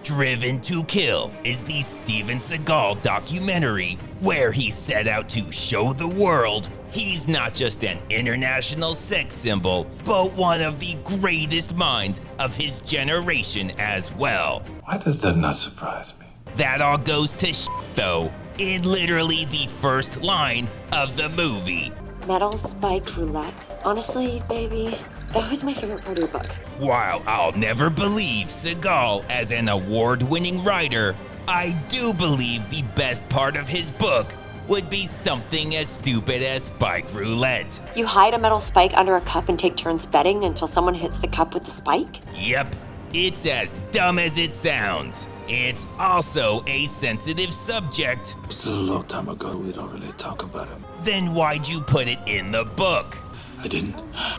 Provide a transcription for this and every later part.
Driven to Kill is the Steven Seagal documentary where he set out to show the world he's not just an international sex symbol, but one of the greatest minds of his generation as well. Why does that not surprise me? That all goes to though, in literally the first line of the movie. Metal Spike Roulette. Honestly, baby, that was my favorite part of your book. While I'll never believe Seagal as an award-winning writer, I do believe the best part of his book would be something as stupid as Spike Roulette. You hide a metal spike under a cup and take turns betting until someone hits the cup with the spike? Yep, it's as dumb as it sounds. It's also a sensitive subject. Still a long time ago, we don't really talk about him. Then why'd you put it in the book? I didn't.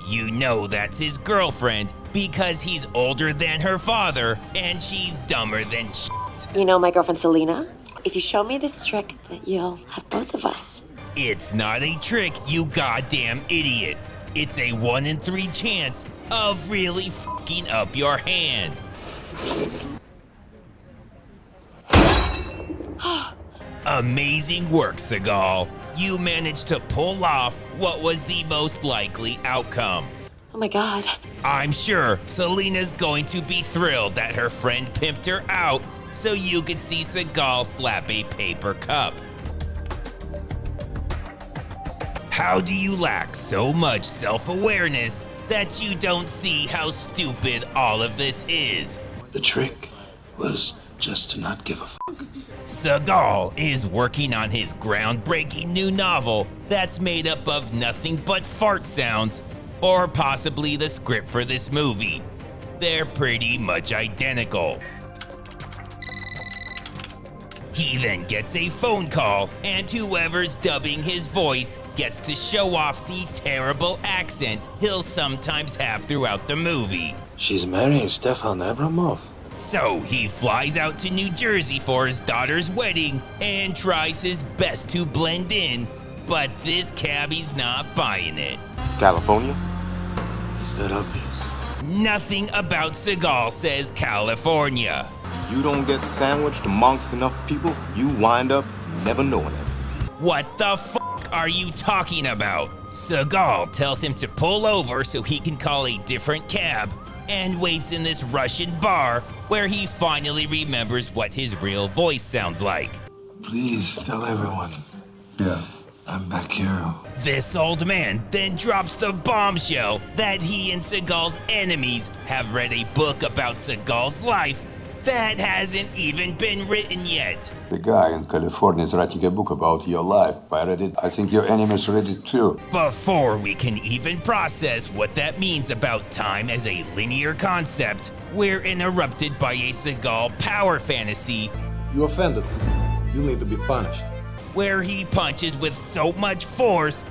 You know that's his girlfriend because he's older than her father and she's dumber than shit. You know my girlfriend Selena? If you show me this trick, that you'll have both of us. It's not a trick, you goddamn idiot. It's a 1 in 3 chance of really fucking up your hand. Amazing work, Seagal. You managed to pull off what was the most likely outcome. Oh my God. I'm sure Selena's going to be thrilled that her friend pimped her out so you could see Seagal slap a paper cup. How do you lack so much self-awareness that you don't see how stupid all of this is? The trick was just to not give a fuck. Seagal is working on his groundbreaking new novel that's made up of nothing but fart sounds, or possibly the script for this movie. They're pretty much identical. He then gets a phone call, and whoever's dubbing his voice gets to show off the terrible accent he'll sometimes have throughout the movie. She's marrying Stefan Abramov. So he flies out to New Jersey for his daughter's wedding and tries his best to blend in, but this cabbie's not buying it. California? Is that obvious? Nothing about Seagal says California. You don't get sandwiched amongst enough people, you wind up never knowing it. What the fuck are you talking about? Seagal tells him to pull over so he can call a different cab and waits in this Russian bar where he finally remembers what his real voice sounds like. Please tell everyone. Yeah, I'm back here. This old man then drops the bombshell that he and Seagal's enemies have read a book about Seagal's life that hasn't even been written yet. The guy in California is writing a book about your life. I read it. I think your enemies read it too. Before we can even process what that means about time as a linear concept, we're interrupted by a Seagal power fantasy You offended us. You'll need to be punished. where he punches with so much force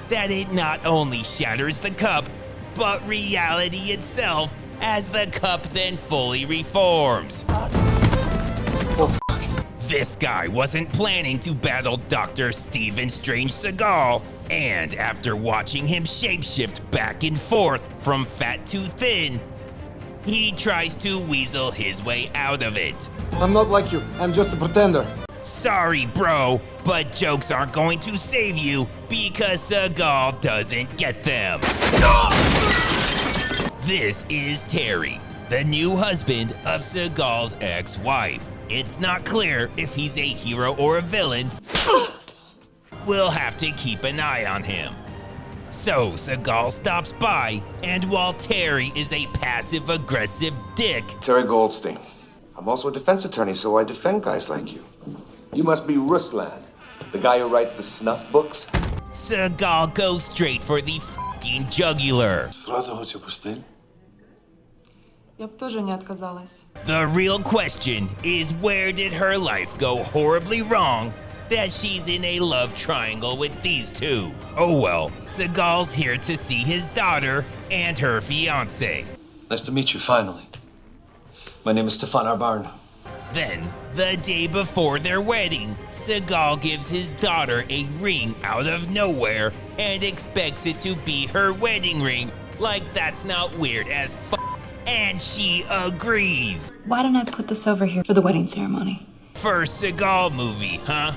that it not only shatters the cup, but reality itself as the cup then fully reforms. Oh, fuck. This guy wasn't planning to battle Dr. Steven Strange Seagal, and after watching him shapeshift back and forth from fat to thin, he tries to weasel his way out of it. I'm not like you. I'm just a pretender. Sorry, bro, but jokes aren't going to save you because Seagal doesn't get them. This is Terry, the new husband of Seagal's ex-wife. It's not clear if he's a hero or a villain. We'll have to keep an eye on him. So Seagal stops by, and while Terry is a passive-aggressive dick, Terry Goldstein. I'm also a defense attorney, so I defend guys like you. You must be Ruslan, the guy who writes the snuff books. Seagal goes straight for the fucking jugular. Сразу гостю пустили? Я бы тоже не отказалась. The real question is, where did her life go horribly wrong that she's in a love triangle with these two? Oh well, Seagal's here to see his daughter and her fiance. Nice to meet you, finally. My name is Stefan Arbarn. Then, the day before their wedding, Seagal gives his daughter a ring out of nowhere and expects it to be her wedding ring, like that's not weird as fuck. and she agrees. Why don't I put this over here for the wedding ceremony? First Seagal movie, huh?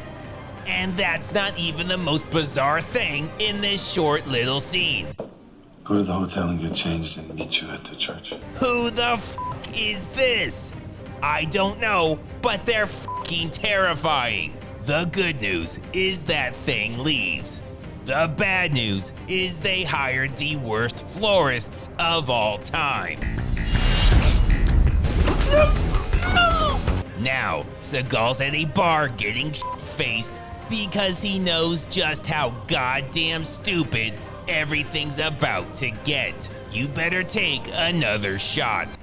And that's not even the most bizarre thing in this short little scene. Go to the hotel and get changed and meet you at the church. Who the f is this? I don't know, but they're fucking terrifying. The good news is that thing leaves. The bad news is they hired the worst florists of all time. Now, Seagal's at a bar getting shit-faced because he knows just how goddamn stupid everything's about to get. You better take another shot.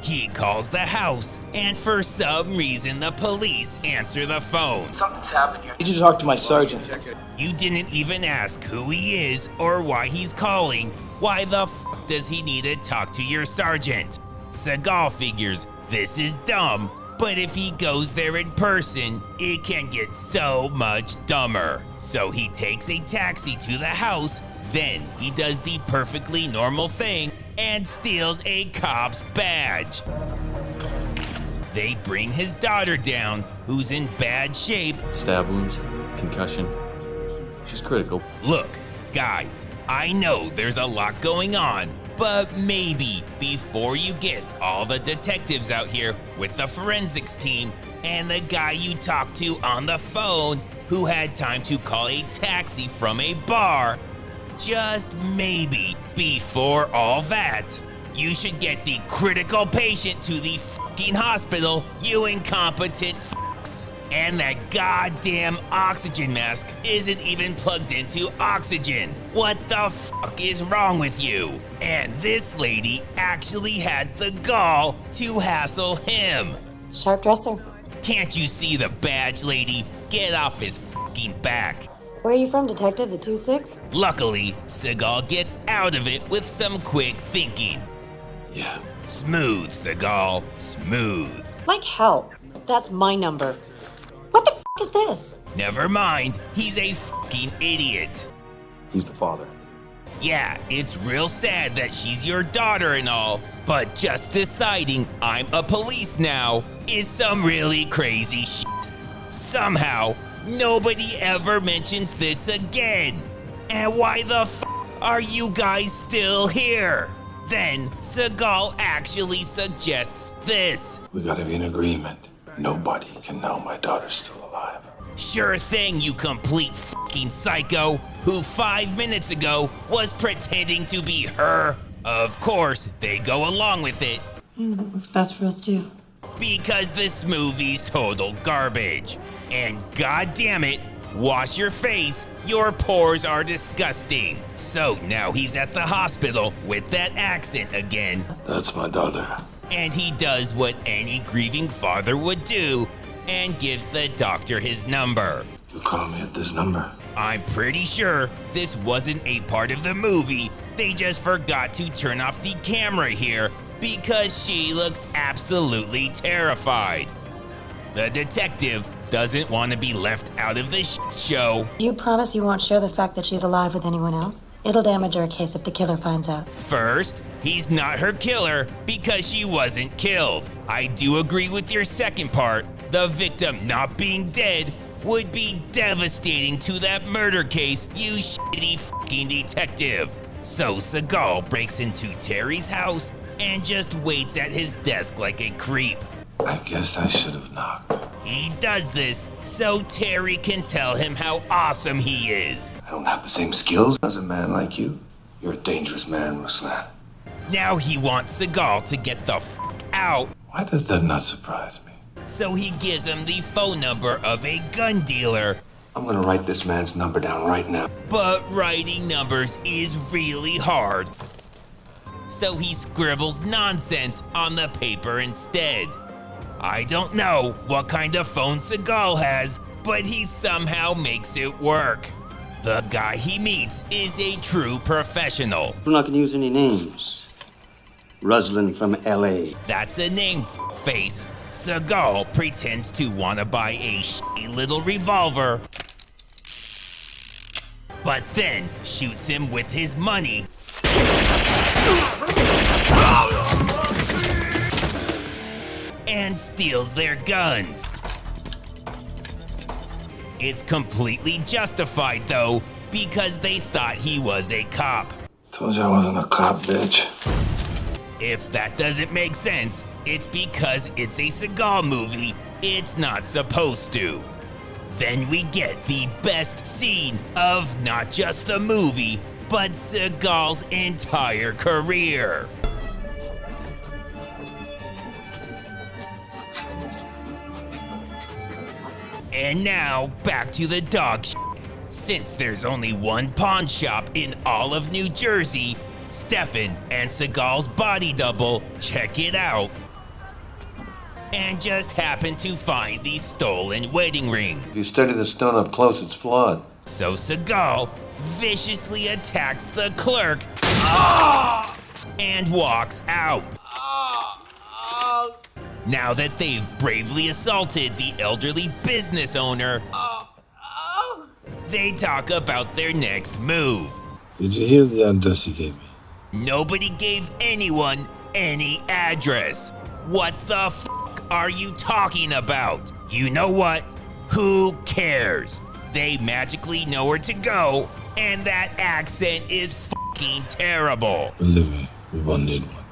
He calls the house, and for some reason the police answer the phone. Something's happened here. I need you to talk to my sergeant. You didn't even ask who he is or why he's calling. Why the f does he need to talk to your sergeant? Seagal figures this is dumb, but if he goes there in person, it can get so much dumber. So he takes a taxi to the house, then he does the perfectly normal thing and steals a cop's badge. They bring his daughter down, who's in bad shape. Stab wounds, concussion. She's critical. Look, guys, I know there's a lot going on, but maybe before you get all the detectives out here with the forensics team and the guy you talked to on the phone who had time to call a taxi from a bar, just maybe before all that, you should get the critical patient to the fucking hospital, you incompetent fucks. And that goddamn oxygen mask isn't even plugged into oxygen. What the fuck is wrong with you? And this lady actually has the gall to hassle him. Sharp dresser. Can't you see the badge, lady? Get off his fucking back. Where are you from, Detective? The 2-6? Luckily, Seagal gets out of it with some quick thinking. Yeah. Smooth, Seagal, smooth. Like hell. That's my number. What the f is this? Never mind, he's a fucking idiot. He's the father. Yeah, it's real sad that she's your daughter and all, but just deciding I'm a police now is some really crazy shit. Somehow, nobody ever mentions this again. And why the f are you guys still here? Then Seagal actually suggests this. We gotta be in agreement. Nobody can know my daughter's still alive. Sure thing, you complete fucking psycho, who 5 minutes ago was pretending to be her. Of course, they go along with it. Works best for us, too. Because this movie's total garbage. And god damn it, wash your face, your pores are disgusting. So now he's at the hospital with that accent again. That's my daughter. And he does what any grieving father would do and gives the doctor his number. You call me at this number. I'm pretty sure this wasn't a part of the movie. They just forgot to turn off the camera here because she looks absolutely terrified. The detective doesn't want to be left out of the show. Do you promise you won't share the fact that she's alive with anyone else? It'll damage our case if the killer finds out. First, he's not her killer because she wasn't killed. I do agree with your second part. The victim not being dead would be devastating to that murder case, you shitty fucking detective. So Seagal breaks into Terry's house and just waits at his desk like a creep. I guess I should have knocked. He does this so Terry can tell him how awesome he is. I don't have the same skills as a man like you. You're a dangerous man, Ruslan. Now he wants Seagal to get the f out. Why does that not surprise me? So he gives him the phone number of a gun dealer. I'm gonna write this man's number down right now. But writing numbers is really hard. So he scribbles nonsense on the paper instead. I don't know what kind of phone Seagal has, but he somehow makes it work. The guy he meets is a true professional. We're not gonna use any names. Ruslan from LA. That's a name, face. Seagal pretends to want to buy a shitty little revolver, but then shoots him with his money. steals their guns. It's completely justified, though, because they thought he was a cop. Told you I wasn't a cop, bitch. If that doesn't make sense, it's because it's a Seagal movie. It's not supposed to. Then we get the best scene of not just the movie, but Seagal's entire career. And now, back to the dog shit. Since there's only one pawn shop in all of New Jersey, Stefan and Seagal's body double check it out and just happen to find the stolen wedding ring. If you study the stone up close, it's flawed. So Seagal viciously attacks the clerk and walks out. Now that they've bravely assaulted the elderly business owner, they talk about their next move. Did you hear the address he gave me? Nobody gave anyone any address. What the f*** are you talking about? You know what? Who cares? They magically know where to go, and that accent is f***ing terrible. Believe me, we won't need one.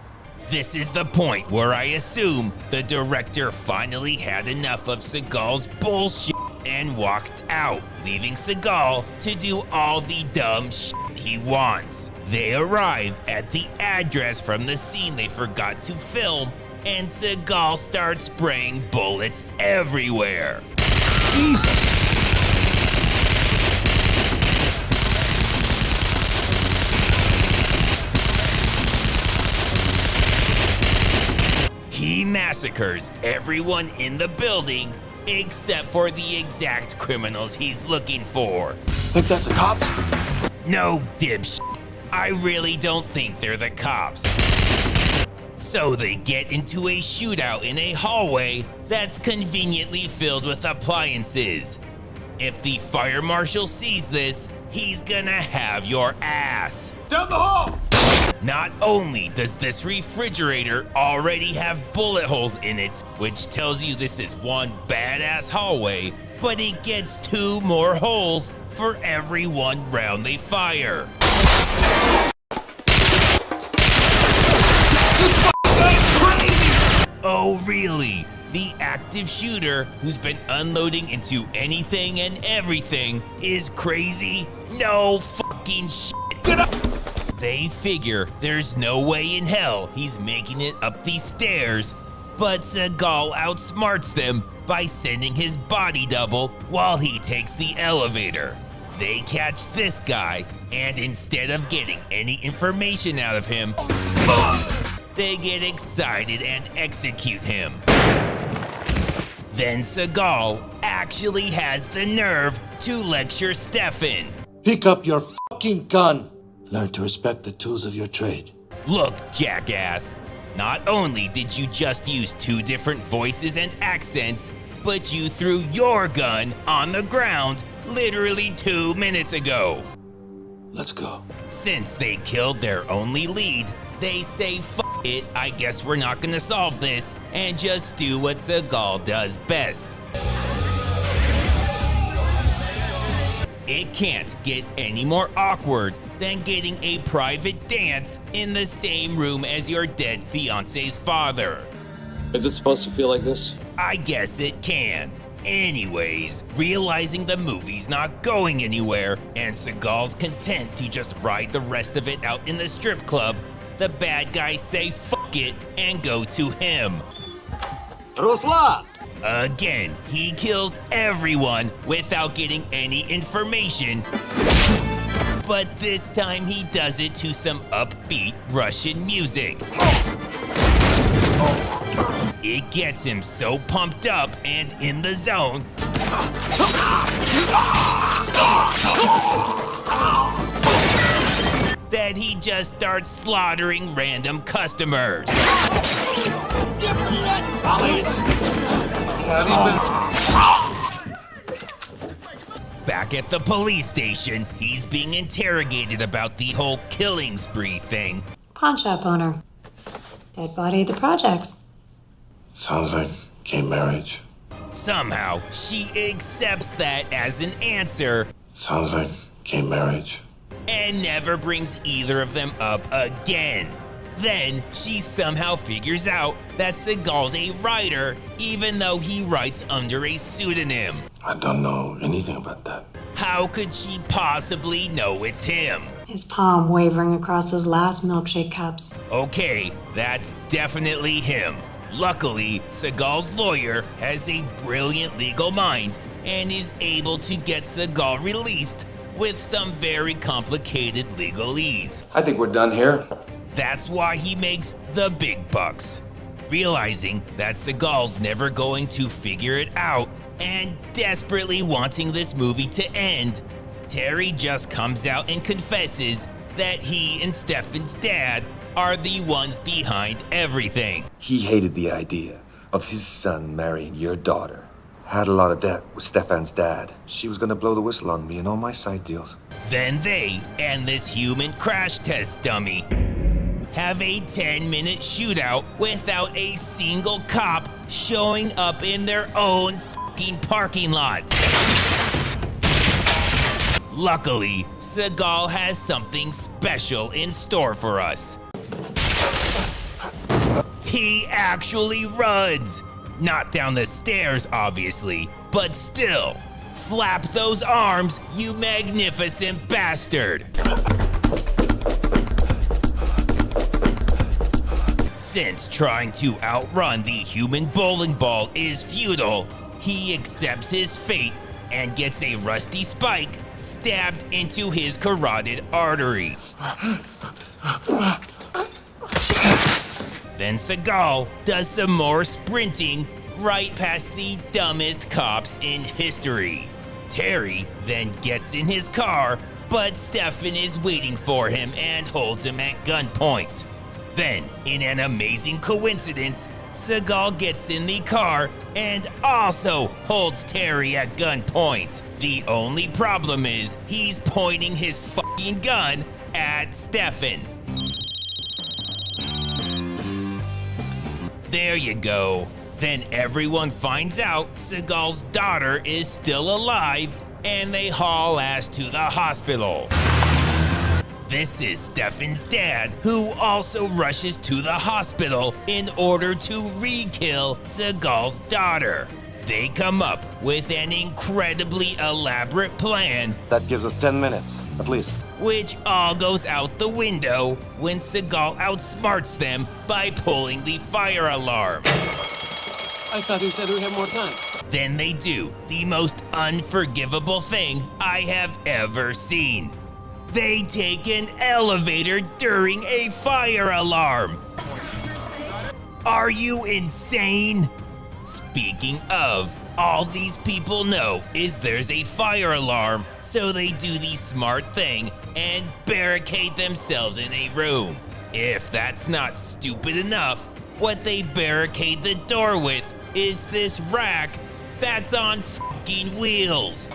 This is the point where I assume the director finally had enough of Seagal's bullshit and walked out, leaving Seagal to do all the dumb shit he wants. They arrive at the address from the scene they forgot to film, and Seagal starts spraying bullets everywhere. Jesus! He massacres everyone in the building except for the exact criminals he's looking for. Think that's a cop? No, dipshit. I really don't think they're the cops. So they get into a shootout in a hallway that's conveniently filled with appliances. If the fire marshal sees this, he's gonna have your ass. Down the hall! Not only does this refrigerator already have bullet holes in it, which tells you this is one badass hallway, but it gets 2 more holes for every 1 round they fire. Oh really? The active shooter who's been unloading into anything and everything is crazy? No fucking shit. They figure there's no way in hell he's making it up these stairs, but Seagal outsmarts them by sending his body double while he takes the elevator. They catch this guy, and instead of getting any information out of him, they get excited and execute him. Then Seagal actually has the nerve to lecture Stefan. Pick up your fucking gun. Learn to respect the tools of your trade. Look, jackass, not only did you just use 2 different voices and accents, but you threw your gun on the ground literally 2 minutes ago. Let's go. Since they killed their only lead, they say f it, I guess we're not gonna solve this, and just do what Seagal does best. It can't get any more awkward than getting a private dance in the same room as your dead fiance's father. Is it supposed to feel like this? I guess it can. Anyways, realizing the movie's not going anywhere and Seagal's content to just ride the rest of it out in the strip club, the bad guys say f it and go to him. Ruslan! Again, he kills everyone without getting any information. But this time he does it to some upbeat Russian music. It gets him so pumped up and in the zone that he just starts slaughtering random customers. Back at the police station, he's being interrogated about the whole killing spree thing. Pawn shop owner. Dead body at the projects. Sounds like gay marriage. Somehow, she accepts that as an answer Sounds like gay marriage. and never brings either of them up again. Then she somehow figures out that Seagal's a writer, even though he writes under a pseudonym. I don't know anything about that. How could she possibly know it's him? His palm wavering across those last milkshake cups. Okay, that's definitely him. Luckily, Seagal's lawyer has a brilliant legal mind and is able to get Seagal released with some very complicated legalese. I think we're done here. That's why he makes the big bucks. Realizing that Seagal's never going to figure it out and desperately wanting this movie to end, Terry just comes out and confesses that he and Stefan's dad are the ones behind everything. He hated the idea of his son marrying your daughter. Had a lot of debt with Stefan's dad. She was gonna blow the whistle on me and all my side deals. Then they and this human crash test dummy have a 10-minute shootout without a single cop showing up in their own fucking parking lot. Luckily, Seagal has something special in store for us. He actually runs. Not down the stairs, obviously, but still. Flap those arms, you magnificent bastard. Since trying to outrun the human bowling ball is futile, he accepts his fate and gets a rusty spike stabbed into his carotid artery. Then Seagal does some more sprinting right past the dumbest cops in history. Terry then gets in his car, but Stefan is waiting for him and holds him at gunpoint. Then, in an amazing coincidence, Seagal gets in the car and also holds Terry at gunpoint. The only problem is he's pointing his fucking gun at Stefan. There you go. Then everyone finds out Seagal's daughter is still alive and they haul ass to the hospital. This is Stefan's dad, who also rushes to the hospital in order to re-kill Seagal's daughter. They come up with an incredibly elaborate plan, That gives us 10 minutes, at least. which all goes out the window when Seagal outsmarts them by pulling the fire alarm. I thought you said we had more time. Then they do the most unforgivable thing I have ever seen. They take an elevator during a fire alarm. Are you insane? Speaking of, all these people know is there's a fire alarm, so they do the smart thing and barricade themselves in a room. If that's not stupid enough, what they barricade the door with is this rack that's on fucking wheels.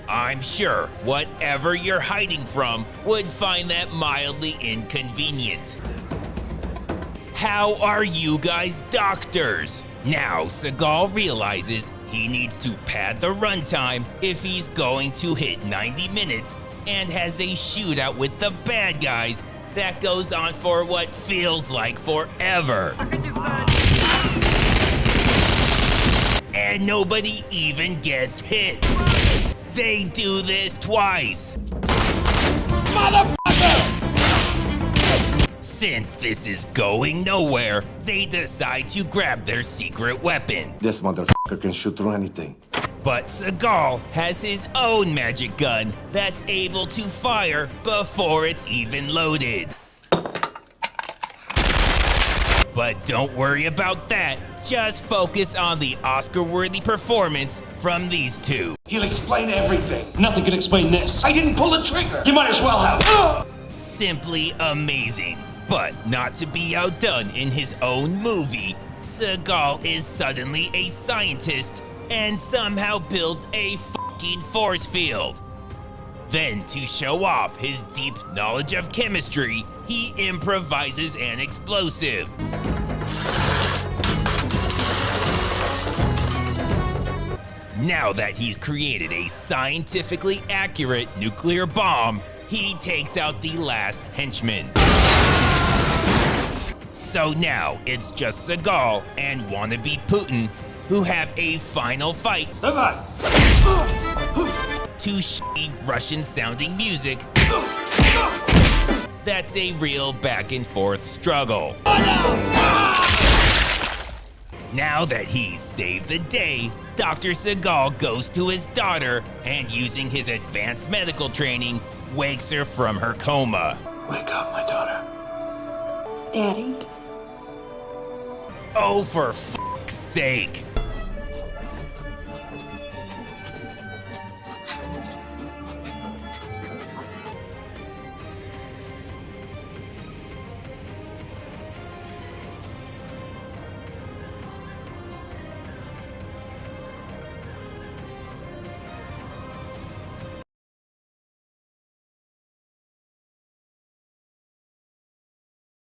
I'm sure whatever you're hiding from would find that mildly inconvenient. How are you guys doctors? Now Seagal realizes he needs to pad the runtime if he's going to hit 90 minutes and has a shootout with the bad guys that goes on for what feels like forever. And nobody even gets hit. They do this twice. Motherfucker! Since this is going nowhere, they decide to grab their secret weapon. This motherfucker can shoot through anything. But Seagal has his own magic gun that's able to fire before it's even loaded. But don't worry about that. Just focus on the Oscar-worthy performance from these two. He'll explain everything. Nothing could explain this. I didn't pull the trigger. You might as well have. Simply amazing. But not to be outdone in his own movie, Seagal is suddenly a scientist and somehow builds a fucking force field. Then, to show off his deep knowledge of chemistry, he improvises an explosive. Now that he's created a scientifically accurate nuclear bomb, he takes out the last henchman. So now it's just Seagal and wannabe Putin who have a final fight to shitty Russian-sounding music. That's a real back-and-forth struggle. Now that he's saved the day, Dr. Seagal goes to his daughter and, using his advanced medical training, wakes her from her coma. Wake up, my daughter. Daddy? Oh, for f***'s sake.